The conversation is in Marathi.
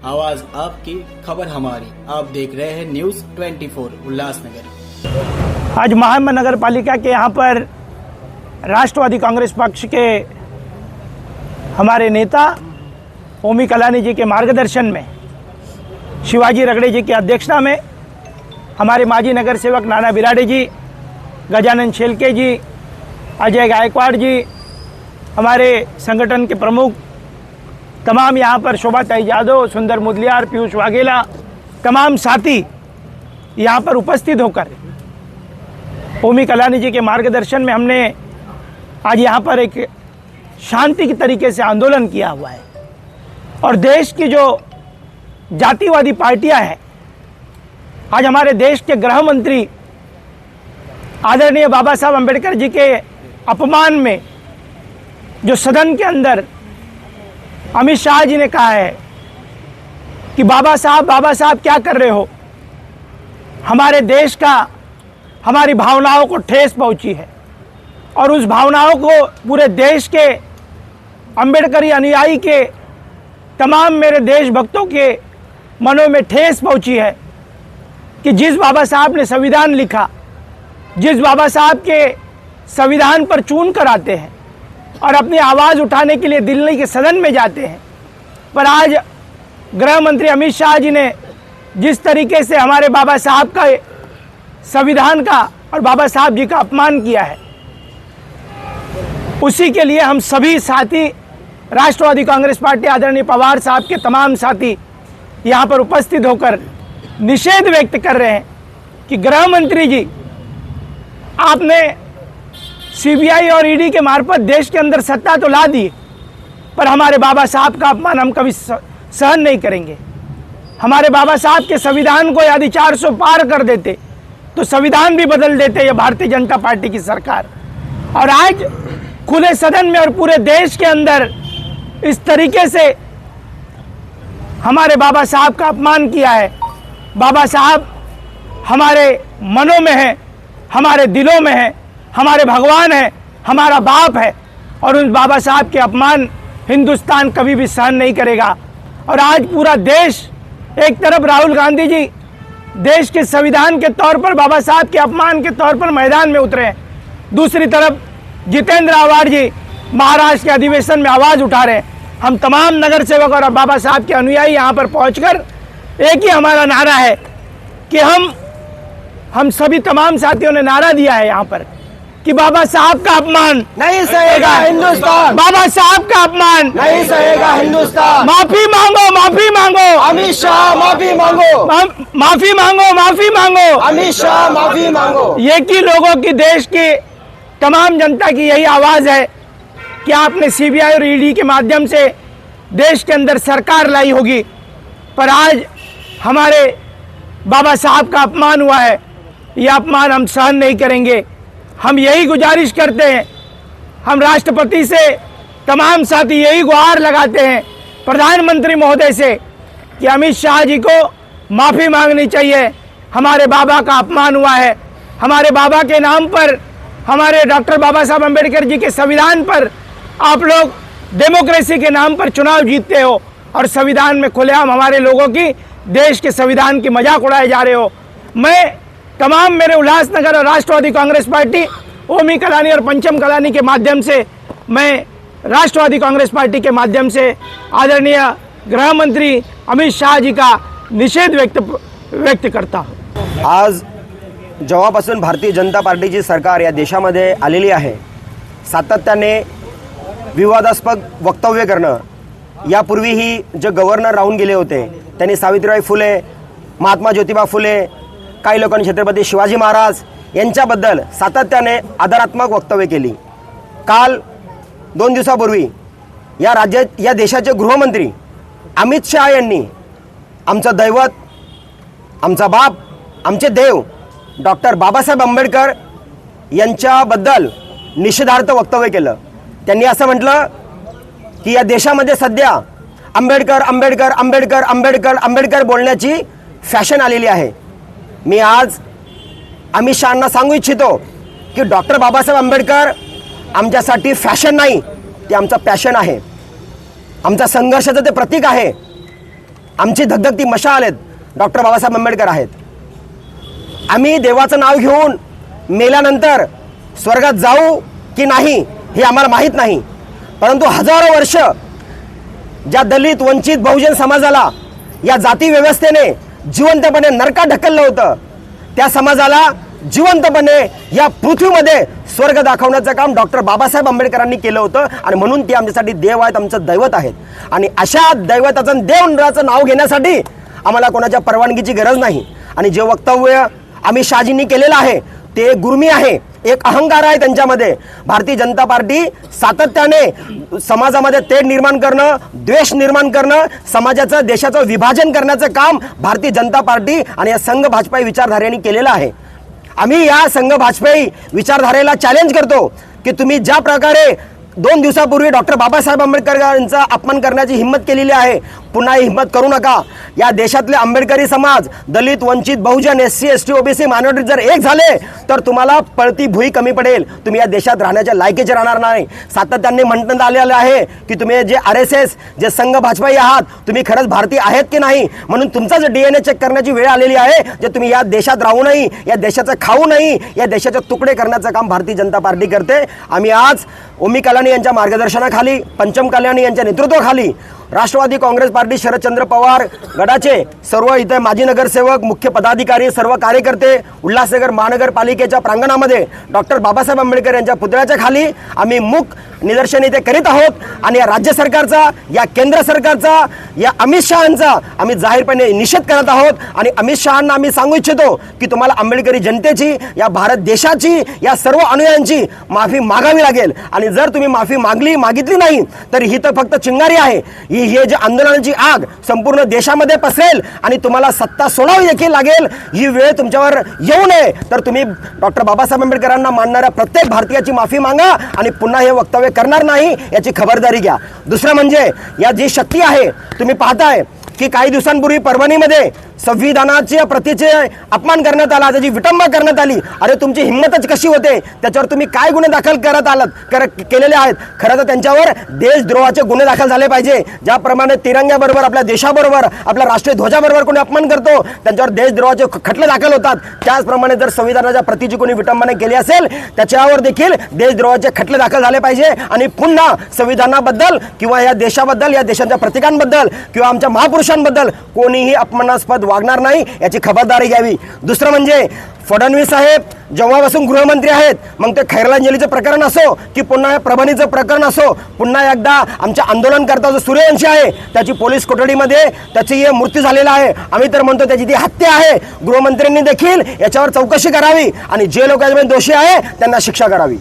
आवाज आपकी, खबर हमारी। आप देख रहे हैं न्यूज 24 उल्लासनगर। आज महामहिम नगर पालिका के यहाँ पर राष्ट्रवादी कांग्रेस पक्ष के हमारे नेता ओमी कलानी जी के मार्गदर्शन में, शिवाजी रगड़े जी की अध्यक्षता में, हमारे माजी नगर सेवक नाना बिराड़े जी, गजानन शेलके जी, अजय गायकवाड़ जी, हमारे संगठन के प्रमुख तमाम यहाँ पर शोभा ताई यादव, सुंदर मुदलियार, पीयूष वाघेला, तमाम साथी यहाँ पर उपस्थित होकर ओमी कलानी जी के मार्गदर्शन में हमने आज यहाँ पर एक शांति की तरीके से आंदोलन किया हुआ है। और देश की जो जातिवादी पार्टियां हैं, आज हमारे देश के गृह मंत्री आदरणीय बाबा साहब अम्बेडकर जी के अपमान में जो सदन के अंदर अमित शाह जी ने कहा है कि बाबा साहब क्या कर रहे हो, हमारे देश का, हमारी भावनाओं को ठेस पहुंची है। और उस भावनाओं को पूरे देश के अम्बेडकरी अनुयायी के, तमाम मेरे देशभक्तों के मनों में ठेस पहुंची है कि जिस बाबा साहब ने संविधान लिखा, जिस बाबा साहब के संविधान पर चून कर आते हैं और अपनी आवाज़ उठाने के लिए दिल्ली के सदन में जाते हैं, पर आज गृह मंत्री अमित शाह जी ने जिस तरीके से हमारे बाबा साहब का, संविधान का और बाबा साहब जी का अपमान किया है, उसी के लिए हम सभी साथी राष्ट्रवादी कांग्रेस पार्टी आदरणीय पवार साहब के तमाम साथी यहाँ पर उपस्थित होकर निषेध व्यक्त कर रहे हैं कि गृह मंत्री जी, आपने सीबीआई और ईडी के मार्फत देश के अंदर सत्ता तो ला दी, पर हमारे बाबा साहब का अपमान हम कभी सहन नहीं करेंगे। हमारे बाबा साहब के संविधान को यदि 400 पार कर देते तो संविधान भी बदल देते ये भारतीय जनता पार्टी की सरकार। और आज खुले सदन में और पूरे देश के अंदर इस तरीके से हमारे बाबा साहब का अपमान किया है। बाबा साहब हमारे मनों में है, हमारे दिलों में है, हमारे भगवान है, हमारा बाप है, और उन बाबा साहब के अपमान हिंदुस्तान कभी भी सहन नहीं करेगा। और आज पूरा देश, एक तरफ राहुल गांधी जी देश के संविधान के तौर पर बाबा साहब के अपमान के तौर पर मैदान में उतरे हैं, दूसरी तरफ जितेंद्र आव्हाड जी महाराष्ट्र के अधिवेशन में आवाज़ उठा रहे हैं। हम तमाम नगर सेवक और बाबा साहब के अनुयायी यहाँ पर पहुंचकर एक ही हमारा नारा है कि हम सभी तमाम साथियों ने नारा दिया है यहाँ पर कि बाबा साहब का अपमान नहीं सहेगा हिंदुस्तान, बाबा साहब का अपमान नहीं सहेगा हिंदुस्तान। माफी मांगो, माफी मांगो, अमित शाह माफी मांगो, माफी मांगो, माफी मांगो, अमित शाह माफी मांगो। ये की लोगों की, देश की तमाम जनता की यही आवाज़ है कि आपने सीबीआई और ईडी के माध्यम से देश के अंदर सरकार लाई होगी, पर आज हमारे बाबा साहब का अपमान हुआ है। ये अपमान हम सहन नहीं करेंगे। हम यही गुजारिश करते हैं, हम राष्ट्रपति से तमाम साथी यही गुहार लगाते हैं प्रधानमंत्री महोदय से कि अमित शाह जी को माफ़ी मांगनी चाहिए। हमारे बाबा का अपमान हुआ है, हमारे बाबा के नाम पर, हमारे डॉक्टर बाबा साहब अम्बेडकर जी के संविधान पर आप लोग डेमोक्रेसी के नाम पर चुनाव जीतते हो और संविधान में खुलेआम हमारे लोगों की, देश के संविधान की मजाक उड़ाए जा रहे हो। मैं तमाम मेरे उल्लासनगर और राष्ट्रवादी कांग्रेस पार्टी ओमी कलानी और पंचम कलानी के माध्यम से, मैं राष्ट्रवादी कांग्रेस पार्टी के माध्यम से आदरणीय गृह मंत्री अमित शाह जी का निषेध व्यक्त करता हूँ। आज जेव्हापासून भारतीय जनता पार्टीची सरकार या देशामध्ये आलेली आहे, सातत्याने विवादास्पद वक्तव्य करणं, यापूर्वीही जे गव्हर्नर राहून गेले होते त्यांनी सावित्रीबाई फुले, महात्मा ज्योतिबा फुले, काही लोकांनी छत्रपती शिवाजी महाराज यांच्याबद्दल सातत्याने आदरात्मक वक्तव्य केली। काल 2 दिवसापूर्वी या देशाचे गृहमंत्री अमित शाह यांनी आमचं दैवत, आमचा बाप, आमचे देव डॉक्टर बाबासाहेब आंबेडकर यांच्याबद्दल निषेधार्थ वक्तव्य केलं। त्यांनी असं म्हटलं की या देशामध्ये सध्या आंबेडकर आंबेडकर आंबेडकर आंबेडकर आंबेडकर बोलण्याची फॅशन आलेली आहे। मी आज अमित शहांना सांगू इच्छितो की डॉक्टर बाबासाहेब आंबेडकर आमच्यासाठी फॅशन नाही, ते आमचं पॅशन आहे, आमचा संघर्षाचं ते प्रतीक आहे। आमची धगधगती मशाल आहेत डॉक्टर बाबासाहेब आंबेडकर आहेत. आम्ही देवाचं नाव घेऊन मेल्यानंतर स्वर्गात जाऊ की नाही हे आम्हाला माहीत नाही, परंतु हजारो वर्ष ज्या दलित वंचित बहुजन समाजाला या जाती व्यवस्थेने जिवंतपणे नरकात ढकललं होतं, त्या समाजाला जिवंतपणे या पृथ्वीमध्ये स्वर्ग दाखवण्याचं काम डॉक्टर बाबासाहेब आंबेडकरांनी केलं होतं आणि म्हणून ते आमच्यासाठी देव आहेत, आमचं दैवत आहेत. आणि अशा दैवताचं देवराचं नाव घेण्यासाठी आम्हाला कोणाच्या परवानगीची गरज नाही. आणि जे वक्तव्य अमित शहाजींनी केलेलं आहे ते गुर्मी आहे, एक अहंकार आहे त्यांच्यामध्ये. भारतीय जनता पार्टी सातत्याने समाजामध्ये तेढ निर्माण करणं, द्वेष निर्माण करणं, समाजाचं देशाचं विभाजन करण्याचं काम भारतीय जनता पार्टी आणि या संघ भाजपाई विचारधारेने केलेलं आहे. आम्ही या संघ भाजपाई विचारधारेला चॅलेंज करतो की तुम्ही ज्या प्रकारे 2 दिवसापूर्वी डॉक्टर बाबासाहेब आंबेडकर यांचा अपमान करण्याची हिंमत केलेली आहे, पुन्हा ही हिंमत करू नका. या देशातले आंबेडकरी समाज, दलित Vanchit Bahujan, SC ST OBC minority जर एक झाले तर तुम्हाला पळती भुई कमी पडेल, तुम्ही या देशात राहण्याच्या लायकीचे राहणार नाही. सातत्याने म्हणण्यात आलेलं आहे की तुम्ही जे RSS जे संघ भाजपाई आहात, तुम्ही खरंच भारतीय आहेत की नाही, म्हणून तुमचा जे DNA चेक करण्याची वेळ आलेली आहे. जे तुम्ही या देशात राहूनही, या देशाचं खाऊनही, या देशाचे तुकडे करण्याचं काम भारतीय जनता पार्टी करते. आम्ही आज ओमी कलानी यांच्या मार्गदर्शनाखाली, पंचम कल्याणी यांच्या नेतृत्वाखाली राष्ट्रवादी काँग्रेस पार्टी शरदचंद्र पवार गटाचे सर्व इथे माजी नगरसेवक, मुख्य पदाधिकारी, सर्व कार्यकर्ते उल्हासनगर महानगरपालिकेच्या प्रांगणामध्ये डॉक्टर बाबासाहेब आंबेडकर यांच्या पुतळ्याच्या खाली आम्ही मूक निदर्शन इथे करीत आहोत. आणि या राज्य सरकारचा, या केंद्र सरकारचा, या अमित शहांचा आम्ही जाहीरपणे निषेध करत आहोत. आणि अमित शहांना आम्ही सांगू इच्छितो की तुम्हाला आंबेडकरी जनतेची, या भारत देशाची, या सर्व अनुयायांची माफी मागावी लागेल. आणि जर तुम्ही माफी मागितली नाही तर ही तर फक्त चिंगारी आहे. हे जे आंदोलनाची आग संपूर्ण देशामध्ये पसरेल आणि तुम्हाला सत्ता सोडावी देखील लागेल. ही वेळ तुमच्यावर येऊ नये तर तुम्ही डॉक्टर बाबासाहेब आंबेडकरांना मानणाऱ्या प्रत्येक भारतीयाची माफी मागा आणि पुन्हा हे वक्तव्य करणार नाही याची खबरदारी घ्या. दुसरं म्हणजे या जी शक्ती आहे, तुम्ही पाहताय की काही दिवसांपूर्वी परभणीमध्ये संविधानाच्या प्रतीचे अपमान करण्यात आला, त्याची विटंबना करण्यात आली. अरे तुमची हिंमतच कशी होते, त्याच्यावर तुम्ही काय गुन्हे दाखल केलेले आहेत. खरं तर त्यांच्यावर देशद्रोहाचे गुन्हे दाखल झाले पाहिजे. ज्याप्रमाणे तिरंग्याबरोबर, आपल्या देशाबरोबर, आपल्या राष्ट्रीय ध्वजाबरोबर कोणी अपमान करतो त्यांच्यावर देशद्रोहाचे खटले दाखल होतात, त्याचप्रमाणे जर संविधानाच्या प्रतीची कोणी विटंबना केली असेल त्याच्यावर देखील देशद्रोहाचे खटले दाखल झाले पाहिजे. आणि पुन्हा संविधानाबद्दल किंवा या देशाबद्दल, या देशाच्या प्रतीकांबद्दल किंवा आमच्या महापुरुषांबद्दल कोणीही अपमानास्पद वागणार नाही याची खबरदारी घ्यावी. दुसरं म्हणजे फडणवीस साहेब जेव्हापासून गृहमंत्री आहेत, मग ते खैरलांजलीचं प्रकरण असो की पुन्हा परभणीचं प्रकरण असो, पुन्हा एकदा आमच्या आंदोलनकर्ता जो सूर्यवंशी आहे त्याची पोलीस कोठडीमध्ये त्याची मृत्यू झालेला आहे. आम्ही तर म्हणतो त्याची ती हत्या आहे. गृहमंत्र्यांनी देखील याच्यावर चौकशी करावी आणि जे लोक याच्यामध्ये दोषी आहे त्यांना शिक्षा करावी.